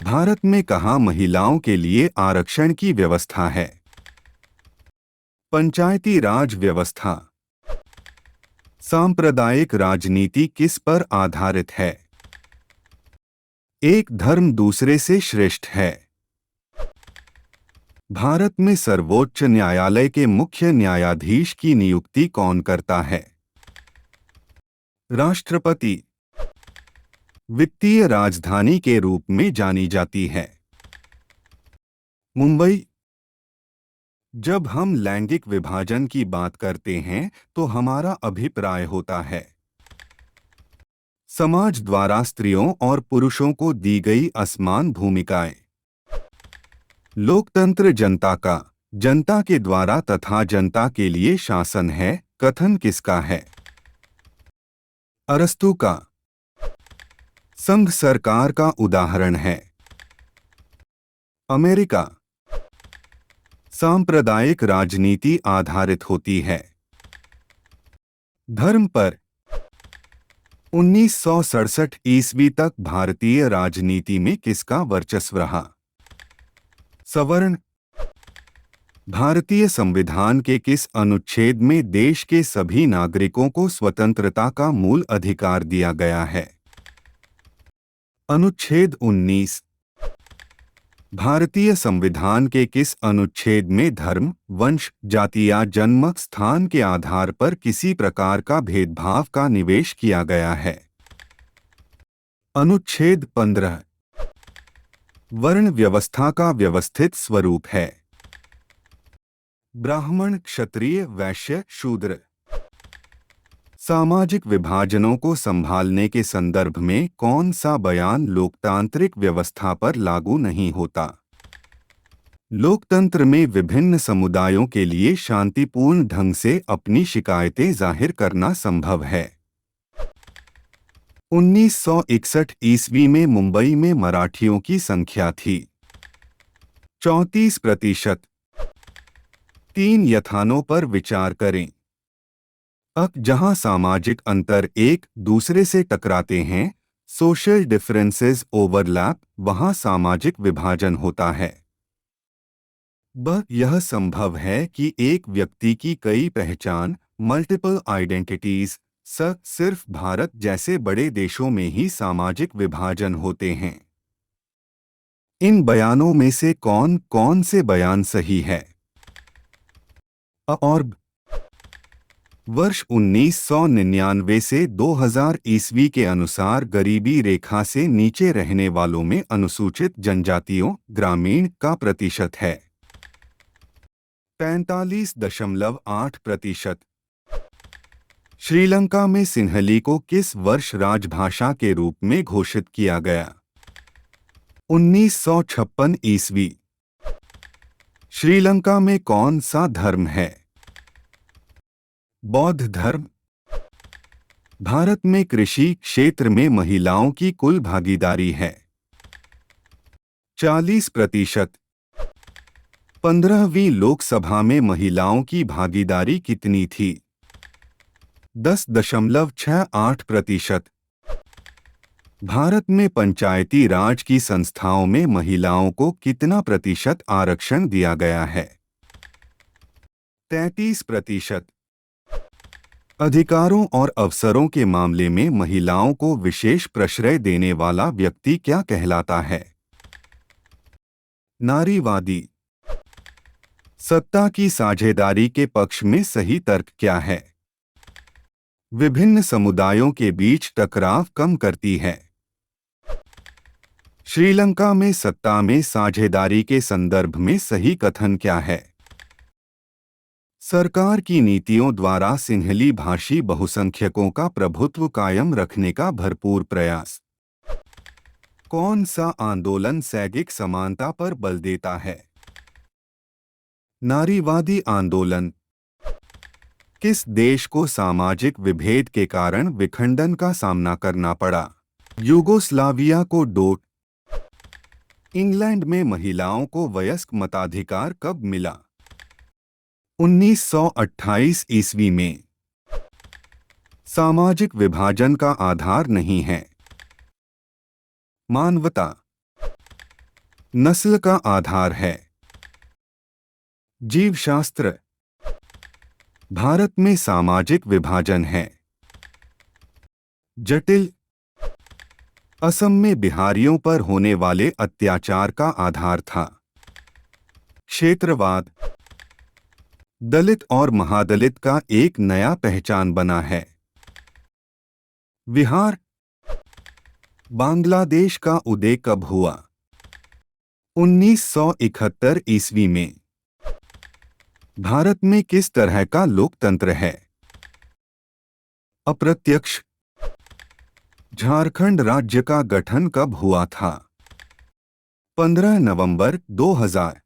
भारत में कहाँ महिलाओं के लिए आरक्षण की व्यवस्था है? पंचायती राज व्यवस्था। सांप्रदायिक राजनीति किस पर आधारित है? एक धर्म दूसरे से श्रेष्ठ है। भारत में सर्वोच्च न्यायालय के मुख्य न्यायाधीश की नियुक्ति कौन करता है? राष्ट्रपति। वित्तीय राजधानी के रूप में जानी जाती है मुंबई। जब हम लैंगिक विभाजन की बात करते हैं तो हमारा अभिप्राय होता है समाज द्वारा स्त्रियों और पुरुषों को दी गई असमान भूमिकाएं। लोकतंत्र जनता का, जनता के द्वारा तथा जनता के लिए शासन है, कथन किसका है? अरस्तू का। संघ सरकार का उदाहरण है अमेरिका। सांप्रदायिक राजनीति आधारित होती है धर्म पर। 1967 ईस्वी तक भारतीय राजनीति में किसका वर्चस्व रहा? सवर्ण। भारतीय संविधान के किस अनुच्छेद में देश के सभी नागरिकों को स्वतंत्रता का मूल अधिकार दिया गया है? अनुच्छेद 19। भारतीय संविधान के किस अनुच्छेद में धर्म, वंश, जाति या जन्म स्थान के आधार पर किसी प्रकार का भेदभाव का निवेश किया गया है? अनुच्छेद 15। वर्ण व्यवस्था का व्यवस्थित स्वरूप है ब्राह्मण, क्षत्रिय, वैश्य, शूद्र। सामाजिक विभाजनों को संभालने के संदर्भ में कौन सा बयान लोकतांत्रिक व्यवस्था पर लागू नहीं होता? लोकतंत्र में विभिन्न समुदायों के लिए शांतिपूर्ण ढंग से अपनी शिकायतें जाहिर करना संभव है। 1961 ईस्वी में मुंबई में मराठियों की संख्या थी 34%। 3 यथानों पर विचार करें। जहां सामाजिक अंतर एक दूसरे से टकराते हैं, सोशल डिफरेंसेस ओवरलैप, वहां सामाजिक विभाजन होता है। यह संभव है कि एक व्यक्ति की कई पहचान, मल्टीपल आइडेंटिटीज, सिर्फ भारत जैसे बड़े देशों में ही सामाजिक विभाजन होते हैं। इन बयानों में से कौन कौन से बयान सही है? और वर्ष 1999 से 2000 ईस्वी के अनुसार गरीबी रेखा से नीचे रहने वालों में अनुसूचित जनजातियों, ग्रामीण का प्रतिशत है 45.8%। श्रीलंका में सिंहली को किस वर्ष राजभाषा के रूप में घोषित किया गया? 1956 ईस्वी। श्रीलंका में कौन सा धर्म है? बौद्ध धर्म। भारत में कृषि क्षेत्र में महिलाओं की कुल भागीदारी है 40%। 15वीं लोकसभा में महिलाओं की भागीदारी कितनी थी? 10.68%। भारत में पंचायती राज की संस्थाओं में महिलाओं को कितना प्रतिशत आरक्षण दिया गया है? 33%। अधिकारों और अवसरों के मामले में महिलाओं को विशेष प्रश्रय देने वाला व्यक्ति क्या कहलाता है? नारीवादी। सत्ता की साझेदारी के पक्ष में सही तर्क क्या है? विभिन्न समुदायों के बीच टकराव कम करती है। श्रीलंका में सत्ता में साझेदारी के संदर्भ में सही कथन क्या है? सरकार की नीतियों द्वारा सिंहली भाषी बहुसंख्यकों का प्रभुत्व कायम रखने का भरपूर प्रयास। कौन सा आंदोलन लैंगिक समानता पर बल देता है? नारीवादी आंदोलन। किस देश को सामाजिक विभेद के कारण विखंडन का सामना करना पड़ा? यूगोस्लाविया को डोट। इंग्लैंड में महिलाओं को वयस्क मताधिकार कब मिला? 1928 ईस्वी में। सामाजिक विभाजन का आधार नहीं है मानवता। नस्ल का आधार है। जीवशास्त्र। भारत में सामाजिक विभाजन है। जटिल। असम में बिहारियों पर होने वाले अत्याचार का आधार था। क्षेत्रवाद। दलित और महादलित का एक नया पहचान बना है। विहार। बांग्लादेश का उदय कब हुआ? 1971 ईस्वी में। भारत में किस तरह का लोकतंत्र है? अप्रत्यक्ष। झारखंड राज्य का गठन कब हुआ था? 15 नवंबर 2000।